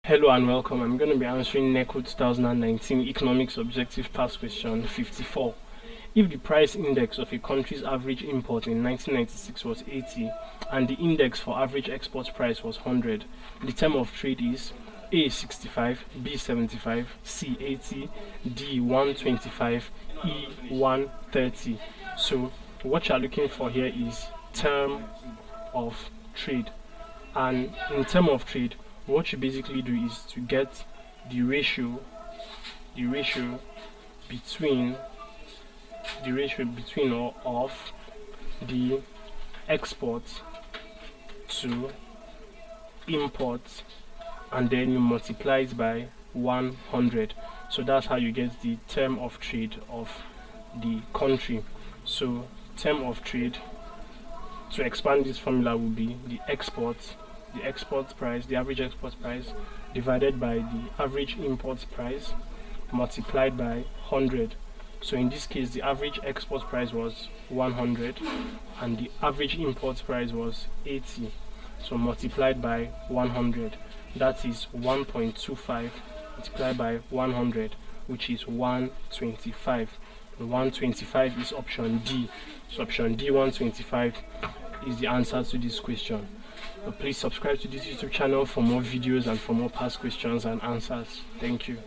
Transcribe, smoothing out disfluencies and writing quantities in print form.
Hello and welcome. I'm going to be answering NECO 2019 Economics Objective Past Question 54. If the price index of a country's average import in 1996 was 80 and the index for average export price was 100, the term of trade is A 65, B 75, C 80, D 125, E 130. So what you're looking for here is term of trade. And in term of trade, what you basically do is to get the ratio between or of the export to import, and then you multiply it by 100. So that's how you get the term of trade of the country. So term of trade, to expand this formula, will be the export price, the average export price, divided by the average import price multiplied by 100. So in this case, the average export price was 100 and the average import price was 80. So multiplied by 100, that is 1.25 multiplied by 100, which is 125. And 125 is option D. So option D, 125, is the answer to this question. Please subscribe to this YouTube channel for more videos and for more past questions and answers. Thank you.